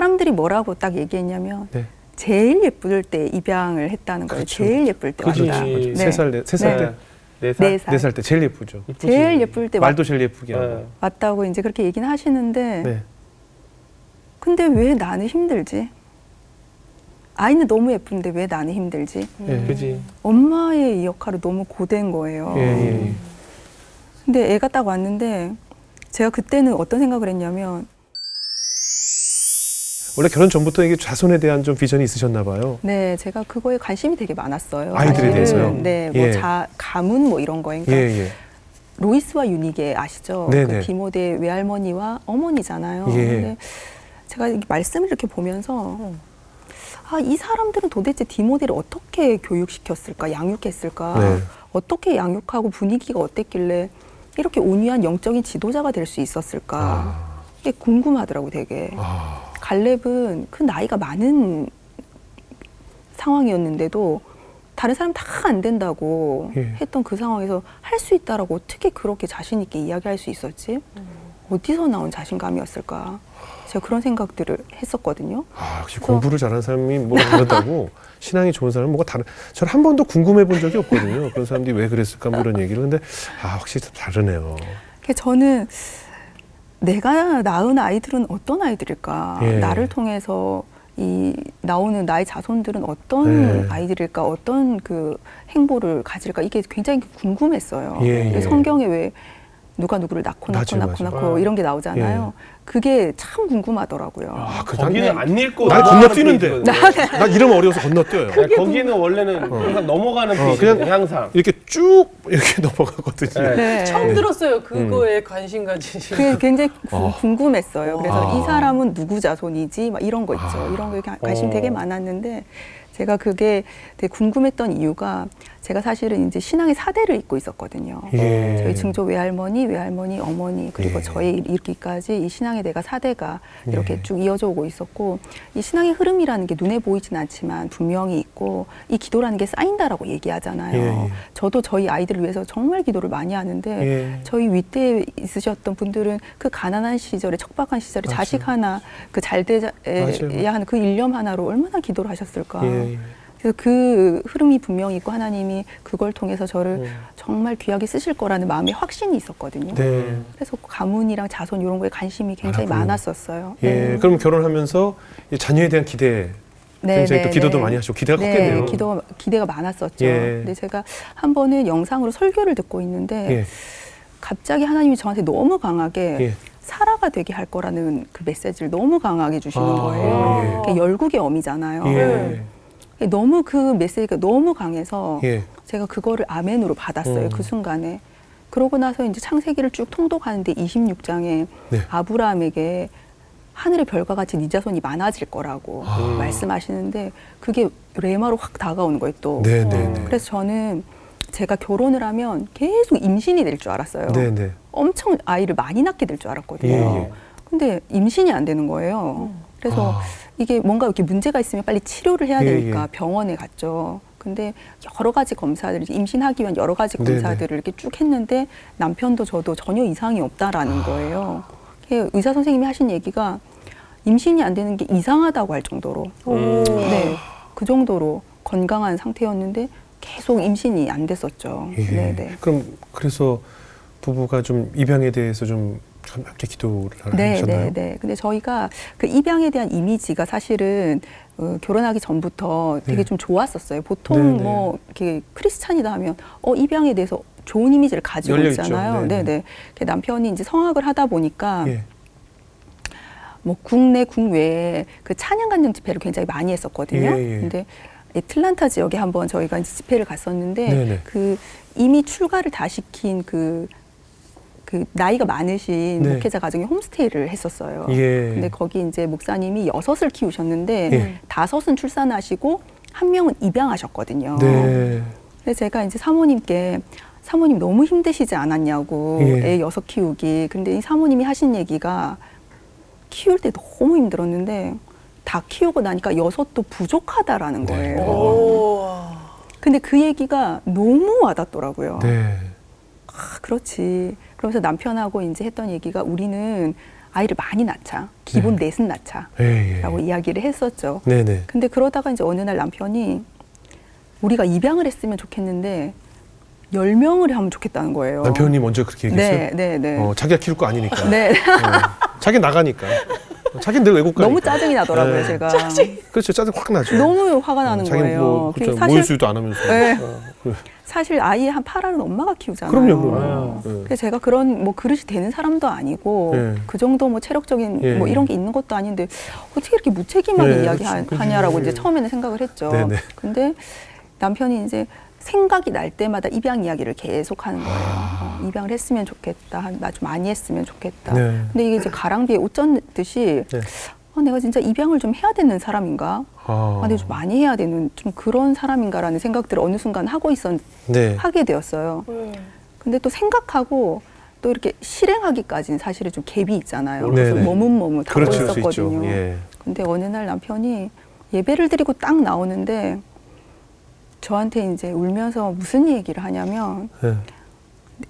사람들이 뭐라고 딱 얘기했냐면 네. 제일 예쁠 때 입양을 했다는 거예요. 그렇죠. 제일 예쁠 때 그죠. 왔다. 네. 세 살 때. 네 살. 4살. 4살 때 제일 예쁘죠. 이쁘지. 제일 예쁠 때 말도 제일 예쁘게 하고. 네. 왔다고 이제 그렇게 얘기는 하시는데 네. 근데 왜 나는 힘들지? 아이는 너무 예쁜데 왜 나는 힘들지? 예. 그지. 엄마의 이 역할을 너무 고된 거예요. 예. 근데 애가 딱 왔는데 제가 그때는 어떤 생각을 했냐면 원래 결혼 전부터 이게 자손에 대한 좀 비전이 있으셨나 봐요. 네, 제가 그거에 관심이 되게 많았어요. 아이들에 사실은. 대해서요? 네, 뭐 예. 가문 뭐 이런 거에. 그러니까 예. 로이스와 유니게 아시죠? 네네. 그 디모데 외할머니와 어머니잖아요. 예. 근데 제가 이 말씀을 이렇게 보면서 이 사람들은 도대체 디모데를 어떻게 교육시켰을까, 양육했을까, 네. 어떻게 양육하고 분위기가 어땠길래 이렇게 온유한 영적인 지도자가 될 수 있었을까. 이게 궁금하더라고요, 되게. 갈렙은 큰 나이가 많은 상황이었는데도 다른 사람 다 안 된다고 예. 했던 그 상황에서 할 수 있다라고 어떻게 그렇게 자신 있게 이야기할 수 있었지? 어디서 나온 자신감이었을까? 제가 그런 생각들을 했었거든요. 역시 공부를 잘하는 사람이 뭐 그렇다고 신앙이 좋은 사람은 뭐가 다른. 저는 한 번도 궁금해 본 적이 없거든요. 그런 사람들이 왜 그랬을까 뭐 이런 얘기를. 근데 확실히 좀 다르네요. 그래서 저는 내가 낳은 아이들은 어떤 아이들일까? 예. 나를 통해서 이 나오는 나의 자손들은 어떤 네. 아이들일까? 어떤 그 행보를 가질까? 이게 굉장히 궁금했어요. 예. 성경에 왜 누가 누구를 낳고 맞아요. 이런 게 나오잖아요. 그게 참 궁금하더라고요. 거기는 안 읽고 난 넘어가는 건너뛰는데. 페이지거든요. 난 이름 어려워서 건너뛰어요. 네, 거기는 원래는 항상 넘어가는 페이지거든요. 그냥 항상. 이렇게 쭉 이렇게 넘어가거든요. 네. 네. 처음 들었어요. 그거에 관심 가지시는. 그게 굉장히 궁금했어요. 그래서 아. 이 사람은 누구 자손이지? 막 이런 거 있죠. 이런 거에 관심 되게 많았는데 제가 그게 되게 궁금했던 이유가 제가 사실은 이제 신앙의 4대를 잇고 있었거든요. 예. 저희 증조 외할머니, 어머니 그리고 예. 저희 이르기까지 이 신앙의 대가 4대가 이렇게 예. 쭉 이어져 오고 있었고 이 신앙의 흐름이라는 게 눈에 보이진 않지만 분명히 있고 이 기도라는 게 쌓인다라고 얘기하잖아요. 예. 저도 저희 아이들을 위해서 정말 기도를 많이 하는데 예. 저희 윗대에 있으셨던 분들은 그 가난한 시절에 척박한 시절에 맞아요. 자식 하나 그 잘 돼야 맞아요. 하는 그 일념 하나로 얼마나 기도를 하셨을까. 예. 그래서 그 흐름이 분명히 있고 하나님이 그걸 통해서 저를 정말 귀하게 쓰실 거라는 마음의 확신이 있었거든요. 네. 그래서 가문이랑 자손 이런 거에 관심이 굉장히 많았군요. 많았었어요. 예. 그럼 결혼하면서 이 자녀에 대한 기대 굉장히 또 기도도 많이 하시고 기대가 컸겠네요. 기대가 많았었죠. 예. 근데 제가 한 번은 영상으로 설교를 듣고 있는데 예. 갑자기 하나님이 저한테 너무 강하게 예. 사라가 되게 할 거라는 그 메시지를 너무 강하게 주시는 아, 거예요. 예. 그게 열국의 어미잖아요. 예. 너무 그 메시지가 너무 강해서 예. 제가 그거를 아멘으로 받았어요. 그 순간에. 그러고 나서 이제 창세기를 쭉 통독하는데 26장에 네. 아브라함에게 하늘의 별과 같이 네 자손이 많아질 거라고 말씀하시는데 그게 레마로 확 다가오는 거예요 또. 네, 네, 네. 그래서 저는 제가 결혼을 하면 계속 임신이 될 줄 알았어요. 네, 네. 엄청 아이를 많이 낳게 될 줄 알았거든요. 예. 근데 임신이 안 되는 거예요. 그래서 이게 뭔가 이렇게 문제가 있으면 빨리 치료를 해야 되니까 병원에 갔죠. 근데 여러 가지 검사들, 임신하기 위한 여러 가지 검사들을 이렇게 쭉 했는데 남편도 저도 전혀 이상이 없다라는 거예요. 의사 선생님이 하신 얘기가 임신이 안 되는 게 이상하다고 할 정도로, 네, 그 정도로 건강한 상태였는데 계속 임신이 안 됐었죠. 예. 네, 네. 그럼 그래서 부부가 좀 입양에 대해서 좀 함께 기도를 하셨나요? 네, 네. 근데 저희가 그 입양에 대한 이미지가 사실은 결혼하기 전부터 되게 네. 좀 좋았었어요. 보통 네, 네. 뭐 이렇게 크리스찬이다 하면 입양에 대해서 좋은 이미지를 가지고 열려있죠. 있잖아요. 네, 네, 네. 남편이 이제 성악을 하다 보니까 예. 뭐 국내 국외에 그 찬양 간증 집회를 굉장히 많이 했었거든요. 예, 예. 근데 애틀란타 지역에 한번 저희가 이제 집회를 갔었는데 네네. 그 이미 출가를 다 시킨 그 나이가 많으신 네. 목회자 가정에 홈스테이를 했었어요. 예. 근데 거기 이제 목사님이 6을 키우셨는데 예. 5은 출산하시고 1명은 입양하셨거든요. 네. 근데 제가 이제 사모님께 사모님 너무 힘드시지 않았냐고 예. 애 6 키우기. 근데 이 사모님이 하신 얘기가 키울 때 너무 힘들었는데 다 키우고 나니까 6도 부족하다라는 거예요. 오. 근데 그 얘기가 너무 와닿더라고요. 네. 그렇지. 그러면서 남편하고 이제 했던 얘기가 우리는 아이를 많이 낳자. 기본 넷은 낳자. 예, 예. 라고 이야기를 했었죠. 네네. 근데 그러다가 이제 어느 날 남편이 우리가 입양을 했으면 좋겠는데 10명을 하면 좋겠다는 거예요. 남편이 먼저 그렇게 얘기했어요? 네. 자기가 키울 거 아니니까. 네. 자기 나가니까. 자기는 늘 외국 가니까. 너무 짜증이 나더라고요, 네. 제가. 그렇죠. 짜증 확 나죠. 너무 화가 나는 자기는 거예요. 뭐, 그리고 그렇죠. 모유수유도 안 하면서. 네. 그- 사실 아이 한 8알은 엄마가 키우잖아요. 그럼요. 네. 그래서 제가 그런 뭐 그릇이 되는 사람도 아니고 네. 그 정도 뭐 체력적인 예. 뭐 이런 게 있는 것도 아닌데 어떻게 이렇게 무책임하게 네, 이야기하냐라고 그치. 이제 처음에는 생각을 했죠. 네네. 근데 남편이 이제 생각이 날 때마다 입양 이야기를 계속 하는 거예요. 입양을 했으면 좋겠다. 나 좀 많이 했으면 좋겠다. 네. 근데 이게 이제 가랑비에 옷 젖듯이 네. 내가 진짜 입양을 좀 해야 되는 사람인가? 내가 좀 많이 해야 되는 좀 그런 사람인가라는 생각들을 어느 순간 네. 하게 되었어요. 근데 또 생각하고 또 이렇게 실행하기까지는 사실은 좀 갭이 있잖아요. 그래서 네네. 머뭇머뭇 하고 그렇죠. 수 있죠. 있었거든요. 예. 근데 어느 날 남편이 예배를 드리고 딱 나오는데 저한테 이제 울면서 무슨 얘기를 하냐면 네.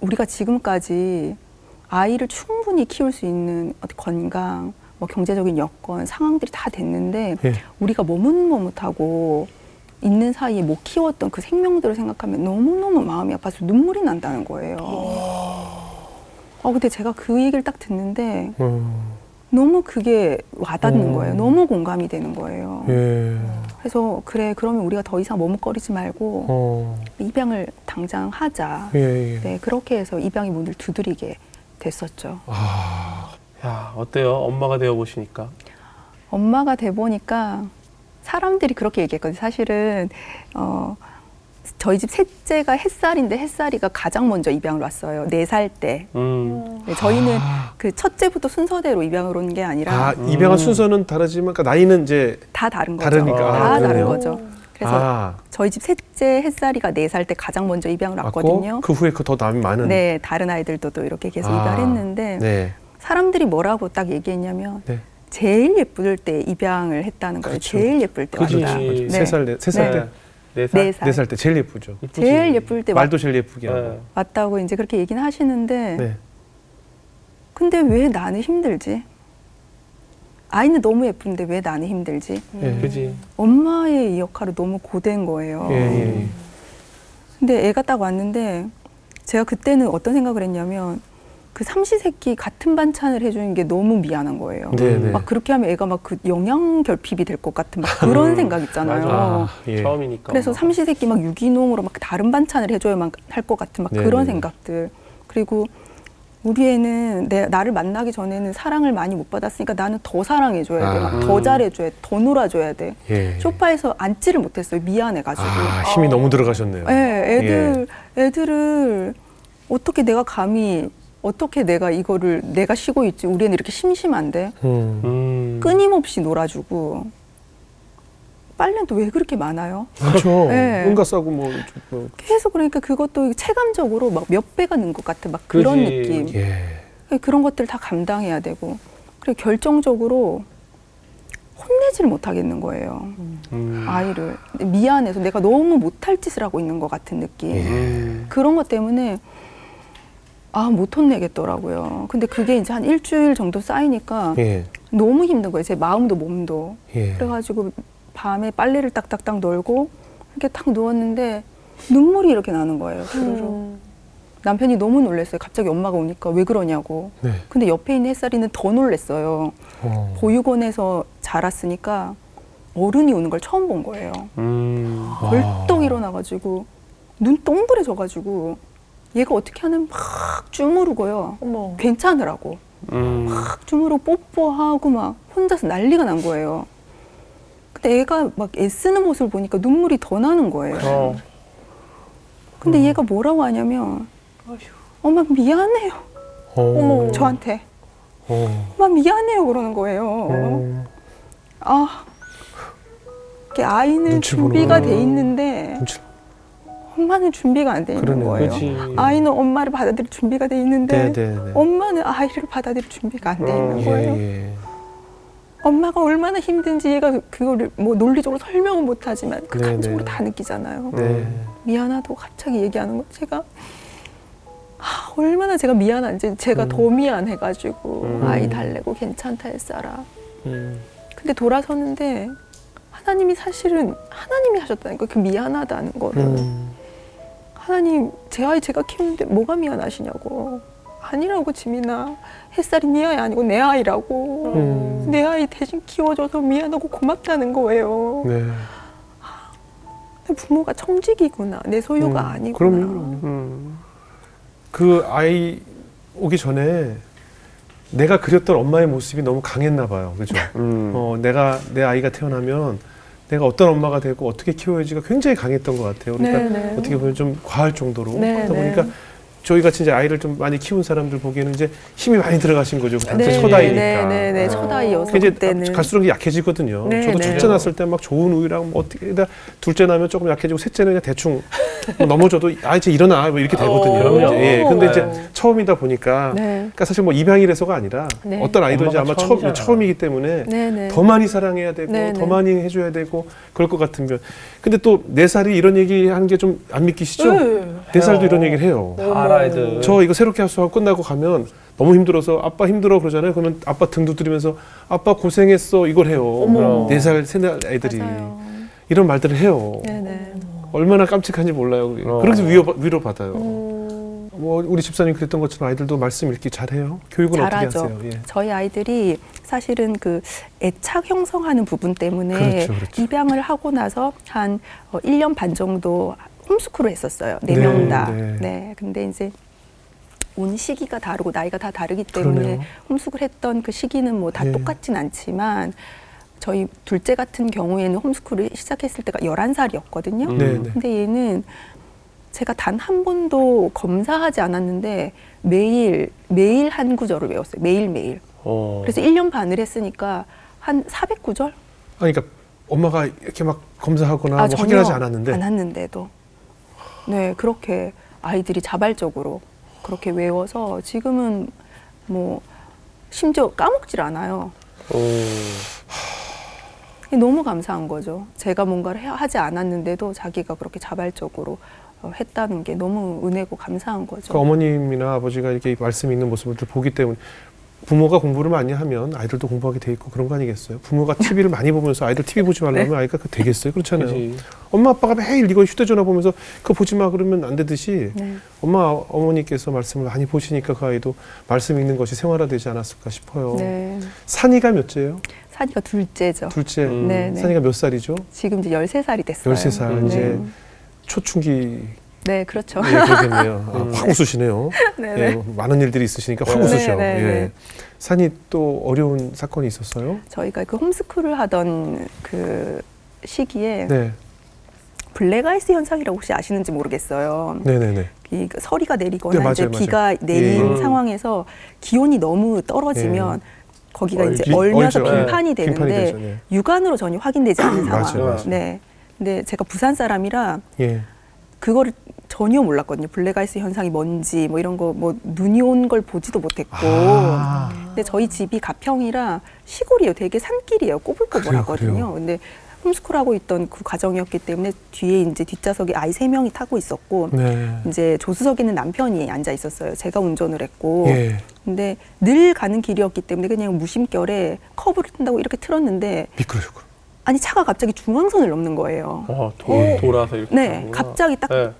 우리가 지금까지 아이를 충분히 키울 수 있는 어떤 건강, 뭐 경제적인 여건, 상황들이 다 됐는데 예. 우리가 머뭇머뭇하고 있는 사이에 못 키웠던 그 생명들을 생각하면 너무너무 마음이 아파서 눈물이 난다는 거예요. 근데 제가 그 얘기를 딱 듣는데 너무 그게 와닿는 거예요. 너무 공감이 되는 거예요. 예. 그래서 그래, 그러면 우리가 더 이상 머뭇거리지 말고 입양을 당장 하자. 예. 네, 그렇게 해서 입양의 문을 두드리게 됐었죠. 야, 어때요? 엄마가 되어 보시니까. 엄마가 돼 보니까 사람들이 그렇게 얘기했거든요. 사실은 저희 집 셋째가 햇살인데 햇살이가 가장 먼저 입양을 왔어요. 4살 때. 네, 저희는 그 첫째부터 순서대로 입양을 온 게 아니라 입양한 순서는 다르지만 그러니까 나이는 이제 다 다른 거죠. 다르니까. 다 다른 그래요? 거죠. 그래서 저희 집 셋째 햇살이가 4살 때 가장 먼저 입양을 왔거든요. 그 후에 더 남이 많은. 네, 다른 아이들도 또 이렇게 계속 입양했는데 네. 사람들이 뭐라고 딱 얘기했냐면 네. 제일 예쁠 때 입양을 했다는 거예요. 그렇죠. 제일 예쁠 때 그지. 왔다. 네. 3살 때. 네 살. 4살 때 제일 예쁘죠. 제일 예쁠 때 말도 제일 예쁘게 하고. 네. 왔다고 이제 그렇게 얘기는 하시는데 네. 근데 왜 나는 힘들지? 아이는 너무 예쁜데 왜 나는 힘들지? 예. 그지. 엄마의 이 역할이 너무 고된 거예요. 예. 근데 애가 딱 왔는데 제가 그때는 어떤 생각을 했냐면 그 삼시세끼 같은 반찬을 해주는 게 너무 미안한 거예요. 네네. 막 그렇게 하면 애가 막 그 영양 결핍이 될 것 같은 막 그런 생각 있잖아요. 맞아. 예. 처음이니까. 그래서 삼시세끼 막 유기농으로 막 다른 반찬을 해줘야만 할 것 같은 막 네네. 그런 생각들. 그리고 우리 애는 나를 만나기 전에는 사랑을 많이 못 받았으니까 나는 더 사랑해줘야 돼. 막 더 잘해줘야 돼. 더 놀아줘야 돼. 예. 소파에서 앉지를 못했어요. 미안해가지고. 힘이 너무 들어가셨네요. 네, 애들을 어떻게 내가 감히 어떻게 내가 이거를 내가 쉬고 있지 우리 애는 이렇게 심심한데 끊임없이 놀아주고 빨래는 또 왜 그렇게 많아요? 그렇죠. 네. 온갖 싸고 뭐. 계속 그러니까 그것도 체감적으로 막 몇 배가 는 것 같은 막 그런 그지. 느낌. 예. 그런 것들 다 감당해야 되고 그리고 결정적으로 혼내지를 못하겠는 거예요. 아이를 미안해서 내가 너무 못할 짓을 하고 있는 것 같은 느낌. 그런 것 때문에 못 혼내겠더라고요. 근데 그게 이제 한 일주일 정도 쌓이니까 예. 너무 힘든 거예요. 제 마음도 몸도. 예. 그래가지고 밤에 빨래를 딱딱딱 널고 이렇게 딱 누웠는데 눈물이 이렇게 나는 거예요. 주르륵. 남편이 너무 놀랐어요. 갑자기 엄마가 오니까 왜 그러냐고. 네. 근데 옆에 있는 햇살이는 더 놀랐어요. 보육원에서 자랐으니까 어른이 오는 걸 처음 본 거예요. 벌떡 일어나가지고 눈 동그래져가지고 얘가 어떻게 하는 막 주무르고요. 어머. 괜찮으라고. 막 주무르고 뽀뽀하고 막 혼자서 난리가 난 거예요. 근데 애가 막 애쓰는 모습을 보니까 눈물이 더 나는 거예요. 근데 얘가 뭐라고 하냐면 엄마 미안해요. 어머. 저한테. 엄마 미안해요 그러는 거예요. 이렇게 아이는 눈치 보는 준비가 거야. 돼 있는데 엄마는 준비가 안 돼 있는 그러네요. 거예요. 그치. 아이는 엄마를 받아들일 준비가 돼 있는데 네. 엄마는 아이를 받아들일 준비가 안 돼 있는 거예요. 예. 엄마가 얼마나 힘든지 얘가 그거를 뭐 논리적으로 설명은 못하지만 그 네네. 감정으로 다 느끼잖아요. 네. 미안하다고 갑자기 얘기하는 거 제가 얼마나 제가 미안한지 제가 더 미안해가지고 아이 달래고 괜찮다 했어라. 근데 돌아섰는데 하나님이 사실은 하나님이 하셨다니까 그 미안하다는 거를. 하나님 제 아이 제가 키우는데 뭐가 미안하시냐고. 아니라고 지민아. 햇살이 네 아이 아니고 내 아이라고. 내 아이 대신 키워줘서 미안하고 고맙다는 거예요. 네. 부모가 청직이구나. 내 소유가 아니구나. 그럼요. 그 아이 오기 전에 내가 그렸던 엄마의 모습이 너무 강했나 봐요. 그죠? 내가 내 아이가 태어나면 내가 어떤 엄마가 되고 어떻게 키워야지가 굉장히 강했던 것 같아요. 그러니까 네네. 어떻게 보면 좀 과할 정도로 네네. 하다 보니까 저희 같이 이제 아이를 좀 많이 키운 사람들 보기에는 이제 힘이 많이 들어가신 거죠. 단체 네, 첫 아이니까. 네네네. 첫 아이여서 이제 그때는. 갈수록 약해지거든요. 네, 저도 네. 첫째 낳았을 때 막 좋은 우유랑 뭐 어떻게 둘째 낳으면 조금 약해지고 셋째는 그냥 대충 뭐 넘어져도 아 이제 일어나 뭐 이렇게 되거든요. 그럼요. 예. 근데 네. 이제 처음이다 보니까 네. 그러니까 사실 뭐 입양이라서가 아니라 네. 어떤 아이든지 엄마가 아마 처음이잖아. 처음이기 때문에 네네. 더 많이 사랑해야 되고 네, 더 네. 많이 해줘야 되고 그럴 것 같으면 근데 또 4살이 이런 얘기 하는 게 좀 안 믿기시죠? 네. 4살도 이런 얘기를 해요. 다 알아야 돼. 저 이거 새롭게 합수하고 끝나고 가면 너무 힘들어서 아빠 힘들어 그러잖아요. 그러면 아빠 등 두드리면서 아빠 고생했어 이걸 해요. 어머. 4살, 3살 애들이 맞아요. 이런 말들을 해요. 네네. 얼마나 깜찍한지 몰라요. 그래서 위로 받아요. 뭐 우리 집사님 그랬던 것처럼 아이들도 말씀 읽기 잘해요. 교육은 잘하죠. 어떻게 하세요? 예. 저희 아이들이 사실은 그 애착 형성하는 부분 때문에 그렇죠, 그렇죠. 입양을 하고 나서 한 1년 반 정도 홈스쿨을 했었어요. 네, 4명 다. 네. 네. 근데 이제 온 시기가 다르고 나이가 다 다르기 때문에 그러네요. 홈스쿨 했던 그 시기는 뭐 다 네. 똑같진 않지만 저희 둘째 같은 경우에는 홈스쿨을 시작했을 때가 11살이었거든요. 네, 네. 근데 얘는 제가 단 한 번도 검사하지 않았는데 매일 한 구절을 외웠어요. 매일매일. 그래서 1년 반을 했으니까 한 400구절? 아니, 그러니까 엄마가 이렇게 막 검사하거나 뭐 전혀 확인하지 않았는데 않았는데도. 네, 그렇게 아이들이 자발적으로 그렇게 외워서 지금은 뭐 심지어 까먹질 않아요. 너무 감사한 거죠. 제가 뭔가를 하지 않았는데도 자기가 그렇게 자발적으로 했다는 게 너무 은혜고 감사한 거죠. 그 어머님이나 아버지가 이렇게 말씀 있는 모습을 보기 때문에 부모가 공부를 많이 하면 아이들도 공부하게 돼 있고 그런 거 아니겠어요? 부모가 TV를 많이 보면서 아이들 TV 보지 말라면 아이가 그 되겠어요? 그렇잖아요. 그치. 엄마 아빠가 매일 이거 휴대전화 보면서 그거 보지 마 그러면 안 되듯이 네. 어머니께서 말씀을 많이 보시니까 그 아이도 말씀 읽는 것이 생활화되지 않았을까 싶어요. 네. 산이가 몇째예요? 산이가 둘째죠. 둘째. 네, 네. 산이가 몇 살이죠? 지금 이제 13살이 됐어요. 13살. 이제 네. 초춘기. 네, 그렇죠. 예, 그러겠네요. 확 웃으시네요. 네, 예, 네. 많은 일들이 있으시니까 확 네, 웃으셔. 네, 예. 네. 산이 또 어려운 사건이 있었어요? 저희가 그 홈스쿨을 하던 그 시기에 네. 블랙아이스 현상이라고 혹시 아시는지 모르겠어요. 네네네. 이 서리가 내리거나 네, 맞아요, 이제 맞아요. 비가 내린 예. 상황에서 기온이 너무 떨어지면 거기가 이제 얼지- 얼면서 얼죠. 빙판이 네, 빙판이 되는데 되죠, 네. 육안으로 전혀 확인되지 않는 상황. 맞아요, 맞아요. 네. 근데 제가 부산 사람이라 예. 그거를 전혀 몰랐거든요. 블랙아이스 현상이 뭔지 뭐 이런 거 뭐 눈이 온 걸 보지도 못했고. 아. 근데 저희 집이 가평이라 시골이에요. 되게 산길이에요. 꼬불꼬불하거든요. 그래요. 근데 홈스쿨하고 있던 그 과정이었기 때문에 뒤에 이제 뒷좌석에 아이 3명이 타고 있었고 네. 이제 조수석에는 남편이 앉아 있었어요. 제가 운전을 했고. 예. 근데 늘 가는 길이었기 때문에 그냥 무심결에 커브를 튼다고 이렇게 틀었는데 미끄러졌고. 아니 차가 갑자기 중앙선을 넘는 거예요. 돌아서 이렇게. 네, 가는구나. 갑자기 딱 네.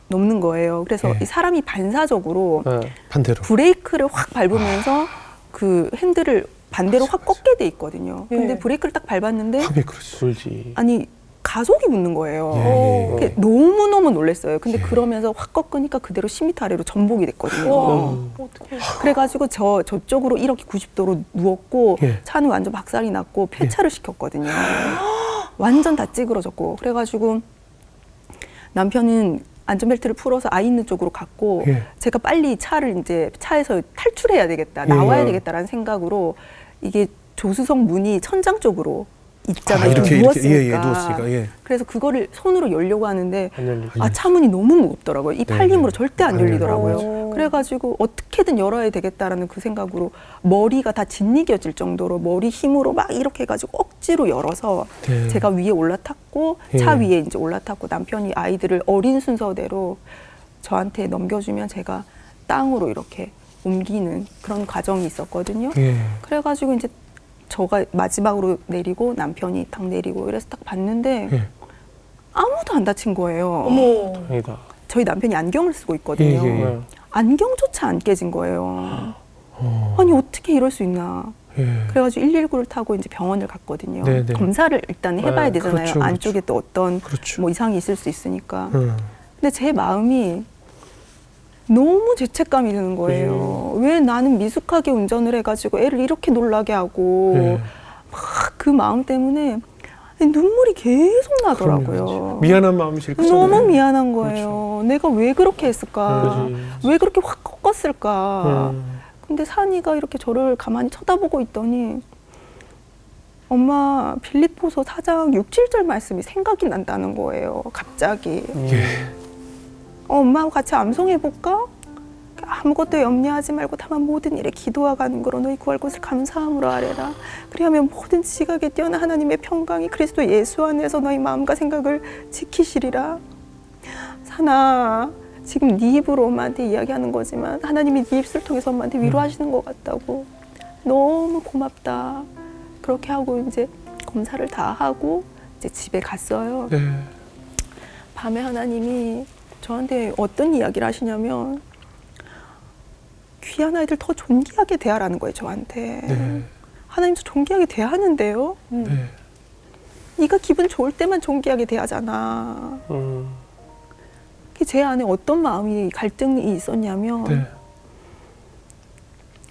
넘는 거예요. 그래서 네. 이 사람이 반사적으로 네. 반대로. 브레이크를 확 밟으면서 그 핸들을 반대로 확 꺾게 돼 있거든요. 근데 예. 브레이크를 딱 밟았는데 확 미끄러졌어. 불지. 아니 가속이 붙는 거예요. 예, 그게 너무너무 놀랐어요. 근데 그러면서 확 꺾으니까 그대로 10m 아래로 전복이 됐거든요. 와, 어떡해. 그래가지고 저쪽으로 이렇게 90도로 누웠고 예. 차는 완전 박살이 났고 폐차를 시켰거든요. 완전 다 찌그러졌고 그래가지고 남편은 안전벨트를 풀어서 아이 있는 쪽으로 갔고 예. 제가 빨리 차를 이제 차에서 탈출해야 되겠다 나와야 되겠다라는 생각으로 이게 조수석 문이 천장 쪽으로 있잖아요. 이렇게 누웠으니까. 누웠으니까. 예. 그래서 그거를 손으로 열려고 하는데 안 열리지. 아 차문이 너무 무겁더라고요. 이 팔 네, 힘으로 네. 절대 안 안 열리더라고요. 열려요. 그래가지고 어떻게든 열어야 되겠다라는 그 생각으로 머리가 다 짓이겨질 정도로 머리 힘으로 막 이렇게 해가지고 억지로 열어서 네. 제가 위에 올라탔고 예. 차 위에 이제 올라탔고 남편이 아이들을 어린 순서대로 저한테 넘겨주면 제가 땅으로 이렇게 옮기는 그런 과정이 있었거든요. 예. 그래가지고 이제 저가 마지막으로 내리고 남편이 딱 내리고 이래서 딱 봤는데 예. 아무도 안 다친 거예요. 어머. 다행이다. 저희 남편이 안경을 쓰고 있거든요. 예, 예. 네. 안경조차 안 깨진 거예요. 어. 아니 어떻게 이럴 수 있나. 예. 그래가지고 119를 타고 이제 병원을 갔거든요. 네네. 검사를 일단 해봐야 네, 되잖아요. 그렇죠, 안쪽에 또 어떤 그렇죠. 뭐 이상이 있을 수 있으니까. 음. 근데 제 마음이 너무 죄책감이 드는 거예요. 왜 나는 미숙하게 운전을 해가지고 애를 이렇게 놀라게 하고 예. 막 그 마음 때문에 눈물이 계속 나더라고요. 그럼요. 미안한 마음이 제일 크잖아요. 너무 미안한 거예요. 내가 왜 그렇게 했을까? 그렇지. 왜 그렇게 확 꺾었을까? 음. 근데 산이가 이렇게 저를 가만히 쳐다보고 있더니 엄마 빌립보서 4장 6, 7절 말씀이 생각이 난다는 거예요. 갑자기. 예. 엄마하고 같이 암송해볼까? 아무것도 염려하지 말고 다만 모든 일에 기도와 간구로 너희 구할 것을 감사함으로 아뢰라. 그리하면 모든 지각에 뛰어난 하나님의 평강이 그리스도 예수 안에서 너희 마음과 생각을 지키시리라. 산아, 지금 네 입으로 엄마한테 이야기하는 거지만 하나님이 네 입술 통해서 엄마한테 위로하시는 것 같다고. 너무 고맙다. 그렇게 하고 이제 검사를 다 하고 이제 집에 갔어요. 네. 밤에 하나님이 저한테 어떤 이야기를 하시냐면 귀한 아이들 더 존귀하게 대하라는 거예요, 저한테. 네. 하나님도 존귀하게 대하는데요. 네. 네가 기분 좋을 때만 존귀하게 대하잖아. 제 안에 어떤 마음이 갈등이 있었냐면 네.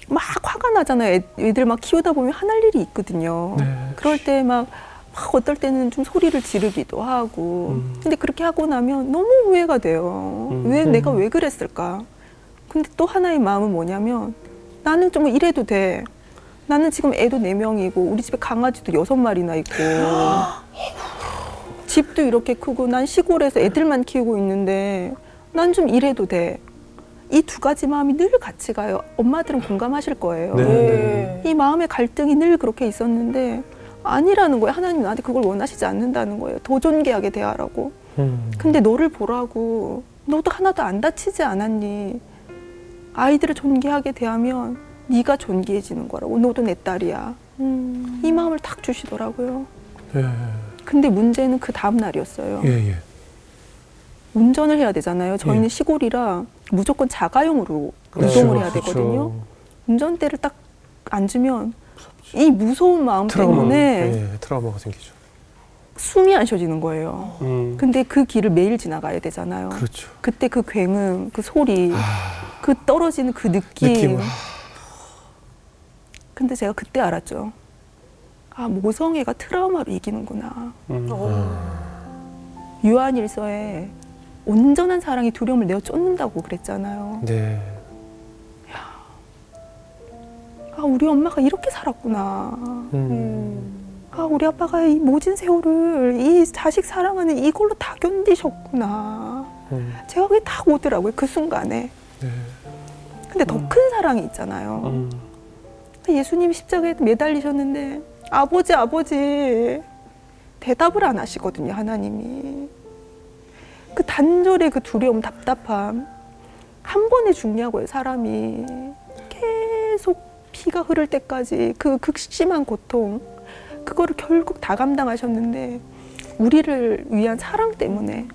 막 화가 나잖아요. 애들 막 키우다 보면 화날 일이 있거든요. 네. 그럴 때 막 어떨 때는 좀 소리를 지르기도 하고 근데 그렇게 하고 나면 너무 후회가 돼요. 내가 왜 그랬을까? 근데 또 하나의 마음은 뭐냐면 나는 좀 이래도 돼. 나는 지금 애도 4명이고 우리 집에 강아지도 6마리나 있고 집도 이렇게 크고 난 시골에서 애들만 키우고 있는데 난 좀 이래도 돼. 이 두 가지 마음이 늘 같이 가요. 엄마들은 공감하실 거예요. 네. 이 마음의 갈등이 늘 그렇게 있었는데 아니라는 거예요. 하나님 나한테 그걸 원하시지 않는다는 거예요. 더 존귀하게 대하라고. 근데 너를 보라고. 너도 하나도 안 다치지 않았니? 아이들을 존귀하게 대하면 네가 존귀해지는 거라고. 너도 내 딸이야. 이 마음을 탁 주시더라고요. 예. 근데 문제는 그 다음 날이었어요. 예. 예. 운전을 해야 되잖아요. 저희는 예. 시골이라 무조건 자가용으로 그렇죠. 이동을 해야 되거든요. 운전대를 딱 앉으면 이 무서운 마음 트라우마. 때문에 예. 트라우마가 생기죠. 숨이 안 쉬어지는 거예요. 근데 그 길을 매일 지나가야 되잖아요. 그렇죠. 그때 그 굉음, 그 소리, 그 떨어지는 그 느낌. 느낌. 근데 제가 그때 알았죠. 아, 모성애가 트라우마로 이기는구나. 요한일서에 온전한 사랑이 두려움을 내어 쫓는다고 그랬잖아요. 네. 아, 우리 엄마가 이렇게 살았구나. 아, 우리 아빠가 이 모진 세월을 이 자식 사랑하는 이걸로 다 견디셨구나. 제가 그게 딱 오더라고요, 그 순간에. 네. 근데 더 큰 사랑이 있잖아요. 예수님이 십자가에 매달리셨는데 아버지 대답을 안 하시거든요, 하나님이. 그 단절의 그 두려움, 답답함. 한 번에 죽냐고요, 사람이. 계속 피가 흐를 때까지 그 극심한 고통. 그거를 결국 다 감당하셨는데 우리를 위한 사랑 때문에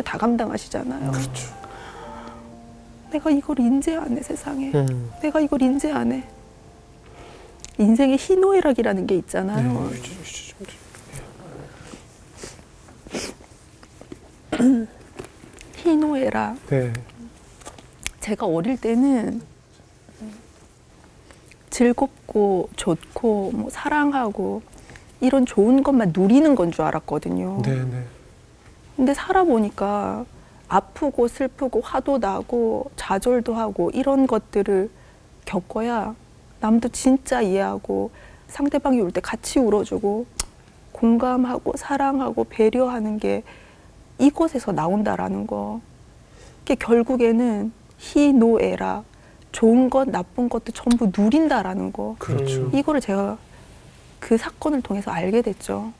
다 감당하시잖아요. 그렇죠. 내가 이걸 인지 안 해, 세상에. 내가 이걸 인지 안 해. 인생의 희노애락이라는 게 있잖아요. 희노애락. 네. 제가 어릴 때는 즐겁고 좋고 뭐 사랑하고 이런 좋은 것만 누리는 건 줄 알았거든요. 네. 네. 근데 살아보니까 아프고 슬프고 화도 나고 좌절도 하고 이런 것들을 겪어야 남도 진짜 이해하고 상대방이 울 때 같이 울어주고 공감하고 사랑하고 배려하는 게 이곳에서 나온다라는 거. 그게 결국에는 희노애락, 좋은 것 나쁜 것도 전부 누린다라는 거. 그렇죠. 이거를 제가 그 사건을 통해서 알게 됐죠.